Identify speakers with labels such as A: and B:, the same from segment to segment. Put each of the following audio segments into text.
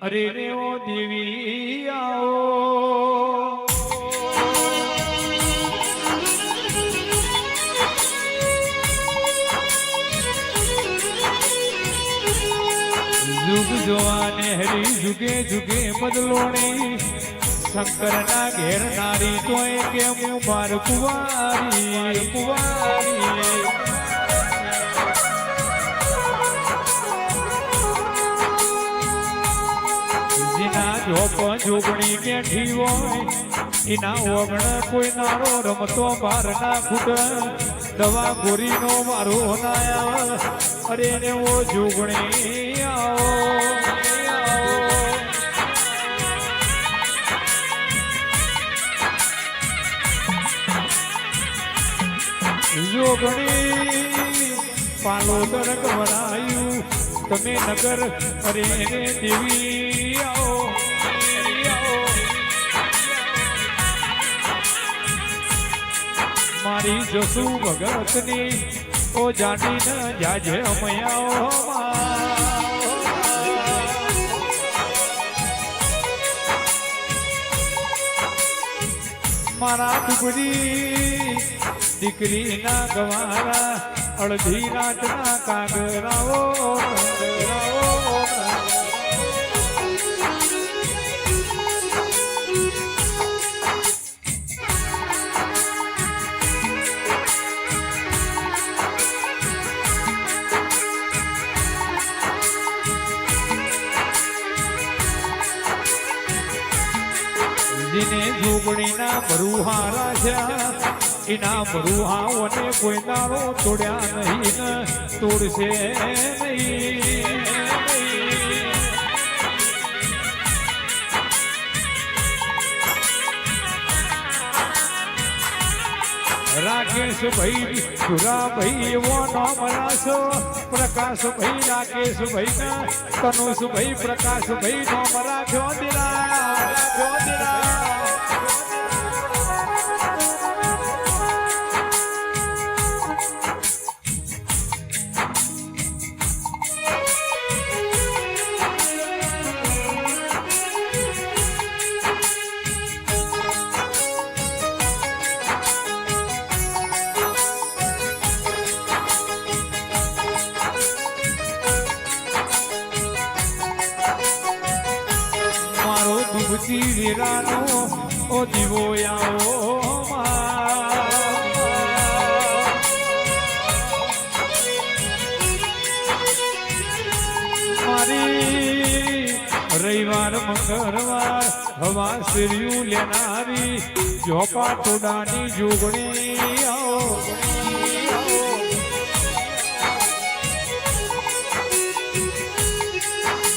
A: અરે રે ઓ દેવી આવો जुग जोवाने हरी जुगे जुगे बदलोणी शंकर ना घेर नारी तो के मुँह मार कुवारी कुवारी जिना झोप झोपड़ी बैठी हो इना ओगण कोई नारो रमतो बार ना फूट दवा गोरी नो मारो नाया अरे ने वो जुगणी आओ जोगणी पालो दरक बनायु तमे नगर अरे ने देवी आओ मारी जसु भगतनी ओ जानी न जाजे अमयाओ मारा टुकड़ी दीकरी ना गवारा अड़धी रात ना कागराओ जिने झूगड़ी ना बरूहारा इना बरूहाओ ने कोई नारो तोड़या नहीं न तोड़से नहीं राकेश भाई सुरा भाई वो नाम रासो प्रकाश भाई राकेश भाई ना तनुष भाई प्रकाश भाई नाम राख्यो दिला डूबती वीरानो ओ दिवो आओ मारी रविवार मंगलवार हवा सिरियू लेनारी झोपा टोडानी जुगणी आओ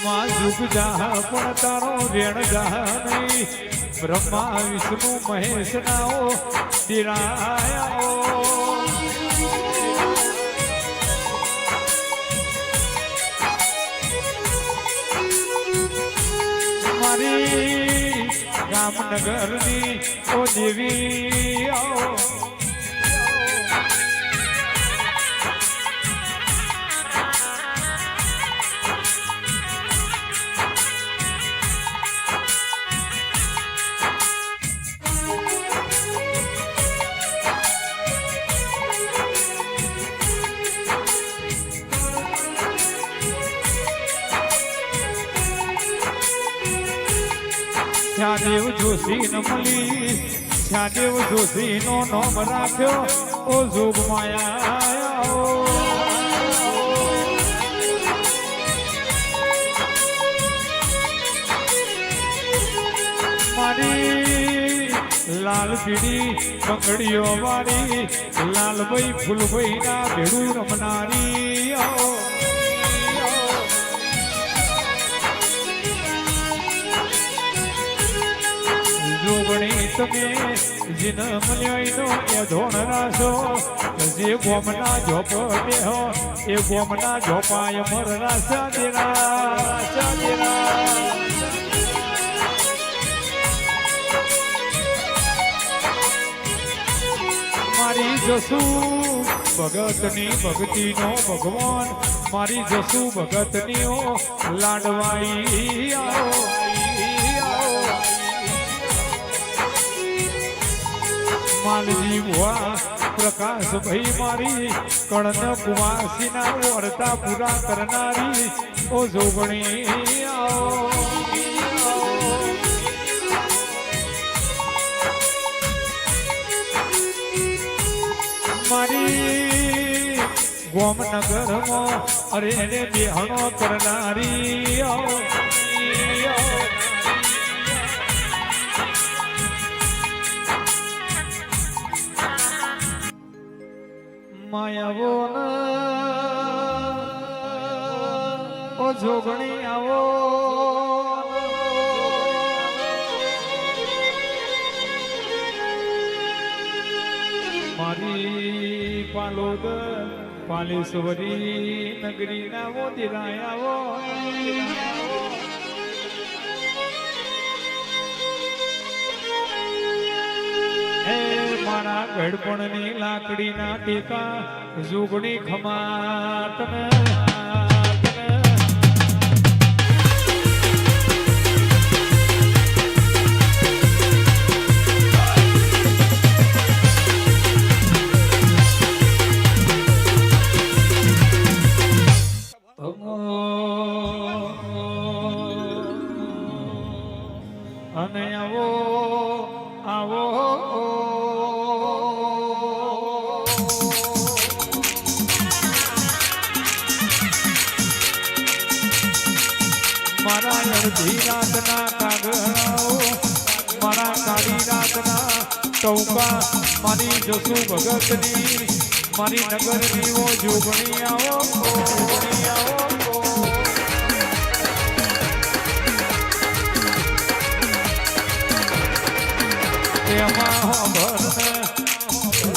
A: मां जुग जाह पण तारो रेण जाह नहीं ब्रह्मा विष्णु महेश नाओ दिरायाओ मारी रामनगर नी ओ देवी आओ श्यादेव जोशी न मली श्यादेव जोशी नो नाम राख्यो ओ जोग माया मारी लाल पीड़ी बंगड़ियों वाली लाल भाई फूल भाई ना भेड़ू रमनारी आओ जोगणी तमे जिन मल्यो ए धोण रासो जे गोमना झोप देहो ए गोमना झोपाय मर रासा देरा मारी जसू भगतनी भक्ति नो भगवान મારી જસુ ભગતની ઓ લાડવાઈ આવો માલજી ભુવા પ્રકાશ ભાઈ મારી કણન કુવાસીના વર્તા પૂરા કરનારી ઓ જોગણી આવો મારી ગોમનગરમાં અરે રે બેહણો કરનારી માયાવો ઓ જોગણી આવો મારી પાલોદ પાલેશ્વરી નગરી ના મોદિરાયાવો મારા ગઢપણની લાકડીના ટેકા જોગણી ખમાતને અને આવો આવો મારા અડધી રાતના કાગળાઓ મારા કાળી રાતના ટૌકા મારી જસુ ભગતની મારી નગરની ઓ જોગણી આવો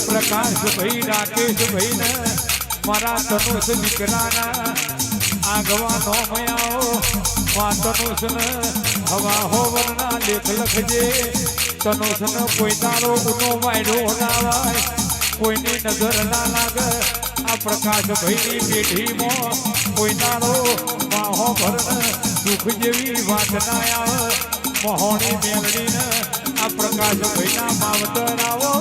A: પ્રકાશ ભાઈ રાકેશ ભાઈ ને મારા તનુષ દીકરાના આગવા નો મયાઓ મા તનુષ ને હવા હોવરના લેખ લખજે તનુષ ને કોઈ તારો ગુનો વાયડો ના વાય કોઈની નજર ના લાગે આ પ્રકાશ ભાઈની પેઢીમાં કોઈ તારો માહો ભરને દુઃખ જેવી વાત ના આવે મહોણી મેલડીને આ પ્રકાશ ભાઈના માવતર આવો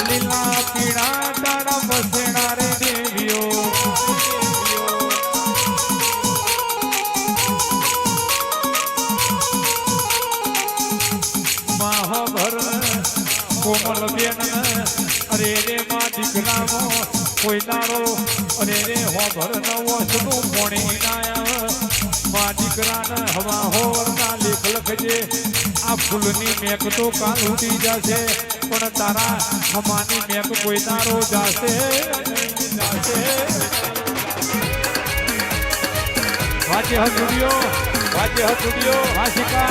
A: લીલા પીળા તારા બસેણા રે દેવીઓ મહાભર કોમલ બેન અરે રે માં દીકરાનો કોઈ તારો અરે રે હોભર નવો સનું પોણી નાયા માં દીકરાને હવા હોવરના લેખ લખજે આ ફૂલની મેક તો કાલ ઉડી જશે પણ તારા હમાની મેક કોઈ તારો જાશે વાજે હજુડિયો વાસિકા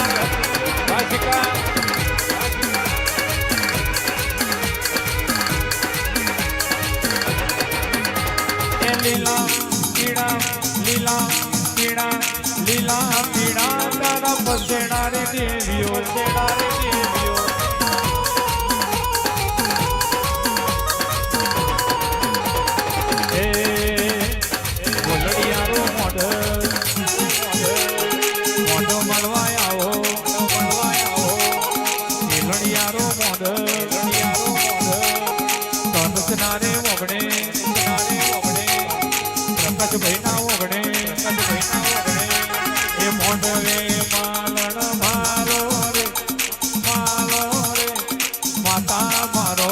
A: લીલા પીળા તારા બસેણા રે દેવીઓ એ બોલડિયારો મોઢ મળવા આવો લડિયારો મોઢ તનુસના રે ઓગણે ભાઈ ના ઓગણે એ મોઢવે માલણ મારો રે માતા મારો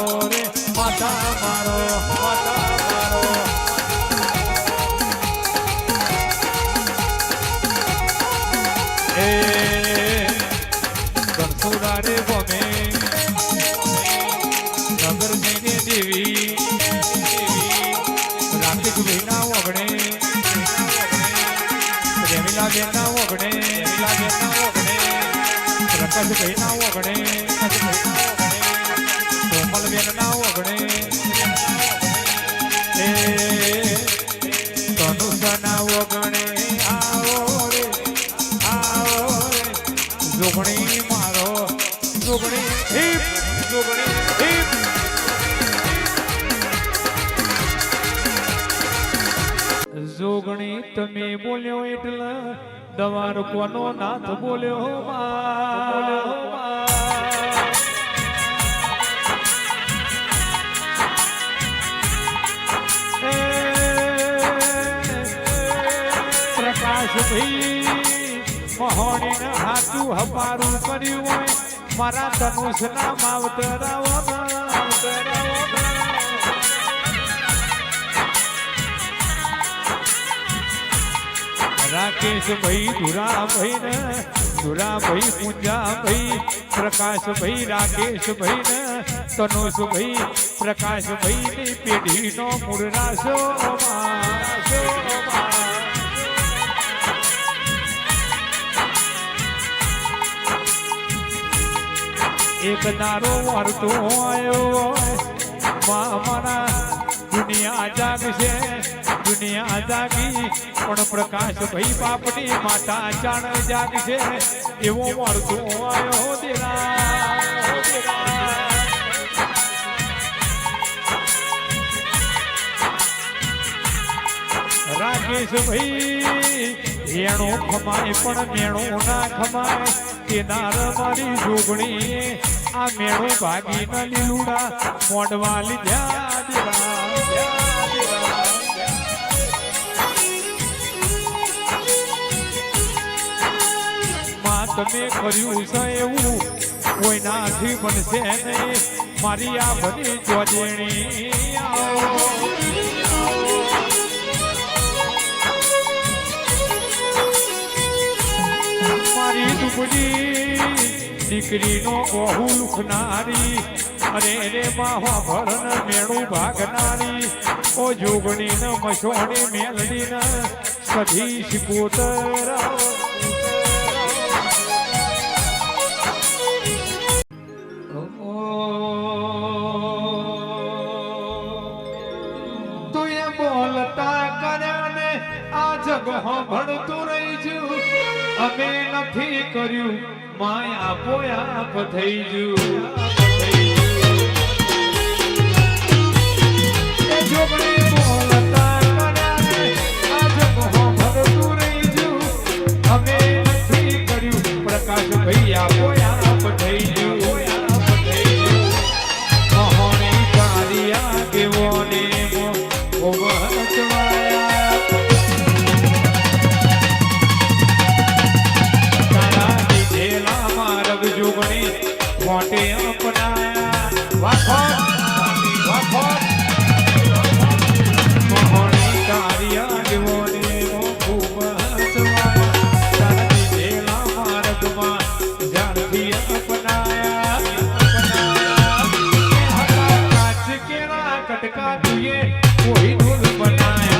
A: એ ગરસુરા રે ગમે નગર જઈને દેવી રાતિક ભાઈ ના ઓગણે રેમીલા બેન ના ઓગણે પ્રકાશ ભાઈ ના ઓગણે કોમલ બેન ના ઓગણે એ તનુષ ના ઓગણે આવો રે જોગણી જોગણી તમે બોલ્યો એટલે દવા રૂપવાનો નાથ બોલ્યો પ્રકાશ ભાઈ મહોણીને હાથું હપારું કર્યું હોય મારા ધનુષના માવતરાઓ રાકેશ ભાઈ ધુરાભાઈ ને ધુરાભાઈ પૂંજાભાઈ પ્રકાશભાઈ રાકેશભાઈ ને તનુષભાઈ પ્રકાશભાઈ ની પેઢીનો મૂળ રાસો એક દારો વારતો આવ્યો મારા દુનિયા જાગશે દુનિયા જાગી પણ પ્રકાશ ભાઈ બાપની માતા ચાણ જાગશે એવો વારતો આવ્યો રાકેશ ભાઈ એણો ખમાય પણ મેણો ના ખમાય તેનાર મારી જોગણી આ મેણો ભાગી ન લીલુડા મોડવા લીધા માં તમે કર્યું છે એવું કોઈ નાથી બનશે નહીં મારી આ બધી જોજેણી મારી દુબળી દીકરીનો બહુ લુખનારી અરે રે માહો ભરણ મેણું ભાગનારી ઓ જોગણી ન મસોણી મેલડી ન સધી શિકોતર તું એ બોલતા કર્યા ને આ જગ ભણતું રહી છું અમે નથી કર્યું માયા પોયા થઈ જુ જોગણી બોલતા કર્યા ને આ જગ ભણતું રહી છું અમે નથી કર્યું પ્રકાશ ભૈયા પોયા થઈ જુ મહોણી કારિયા કેવો ને જોગણી મોટે અપનાયા મહોણી કારિયા દેવોને ખૂબ હસવાયા દીધેલા માર્ગમાં જાણથી અપનાયા કાચ કેળા કટકા જોઈએ કોઈ ઢોલ બનાયા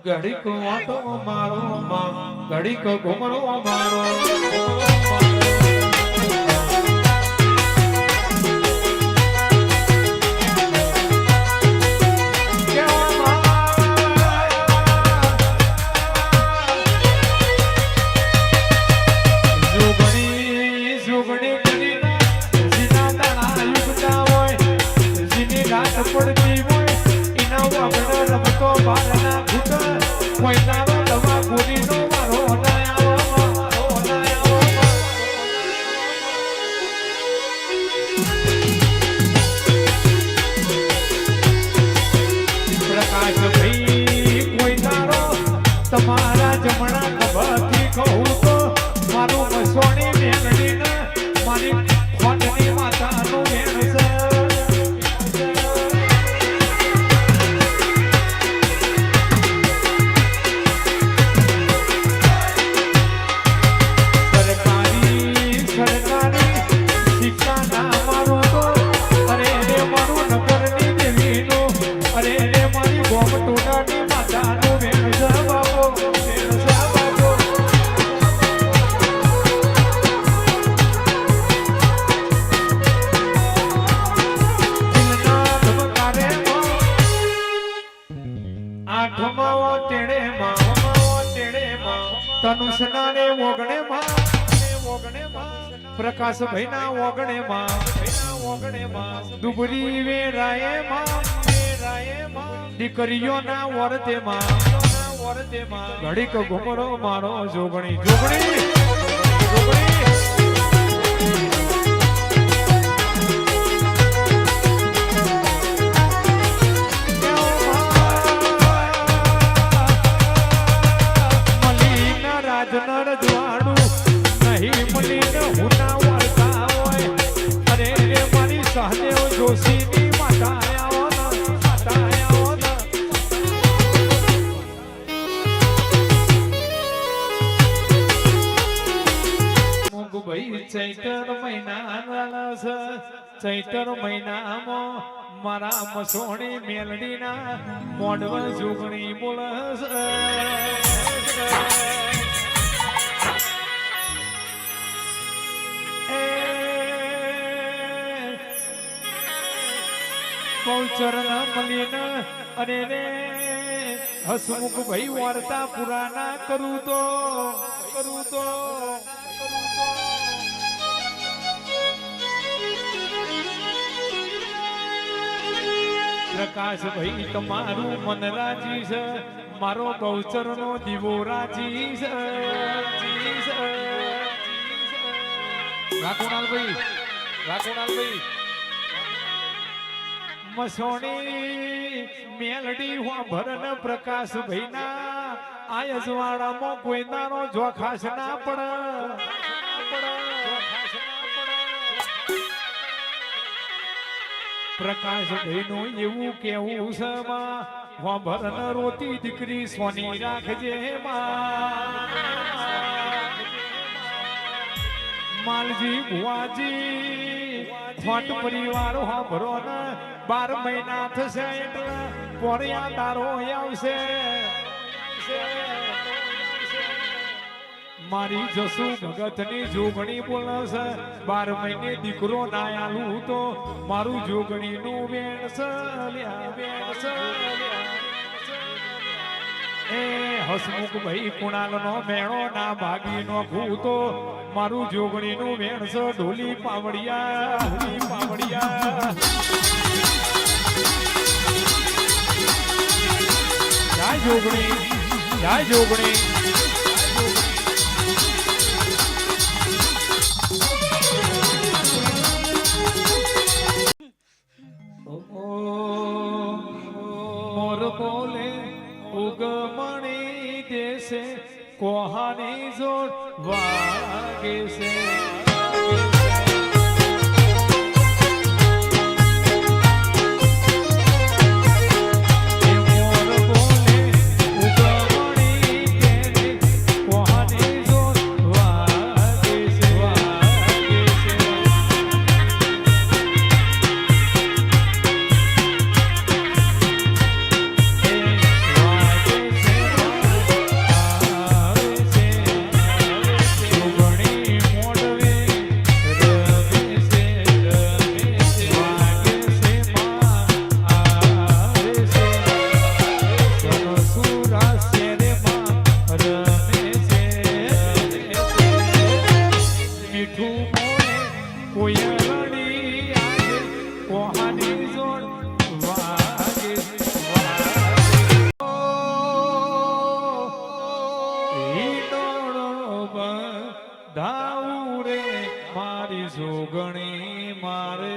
A: ઘડીક વાટો મારો ઘડીક ઘુમરો મારો જોગણી કરીને જીના દાણા યુગતા હોય જીની રાત પડતી હોય એના વગર રમતો બારના ઘૂંટ કોઈ તારો દવા ગોરીનો મારો પ્રકાશ ભાઈ કોઈ તારો તમારા જમણા ખભાથી કહું તો મારું મસોણી મેલડીને મારી ખોટની માતાનું વેણ છે અરે રે મારું નગરની દેવીનું અરે રે મારી ગોમ ટોડા પ્રકાશભાઈ ના ઓગણેમાં દુબરી વેરાયેમાં દીકરીઓના વર્તેમાં ઘડીક ઘુમરો મારો જોગણી જોગણી રાજનર જવાડું નહીં મલીને હું ના વળતા હોય અરે રે મારી સહદેવ જોશીની માતા આવો ને ભાઈ ચૈતર મહિનામાં મારા મસોણી મેલડીના મોડવલ જોગણી બોલસ ચરણ મલીને અરે રે હસમુખ ભાઈ વાર્તા પુરાના કરું તો પ્રકાશ ભાઈ તમારું મન રાજી છે મારો ગૌચર નો દીવો રાજી છે રાખોણાલભાઈ મસોણી મેલડી ભરન પ્રકાશ ભાઈ ના આ અજવાળામાં કોઈ નાનો જોખાશ ના પડે પ્રકાશ ભાઈ નું એવું કેવું છે ભરન રોતી દીકરી સોની રાખજે માલજી ભુવાજી ખોટ પરિવાર ભરો ને 12 મહિના થશે એટલે પોરિયા તારો આવશે મારી જસુ ભગતની જોગણી બોલશે 12 મહિને દીકરો ના આલું તો મારું જોગણી નું વેણસ એ હસમુખ ભાઈ કુણાલ નો મેળો ના ભાગી નો ભૂતો મારું જોગણી નું વેણસ ઢોલી પાવડિયા જય જોગણી મોર બોલે ઉગમણી દેશે કોહાની જોડ વાગે છે ધાઉરે મારી જોગણી મારે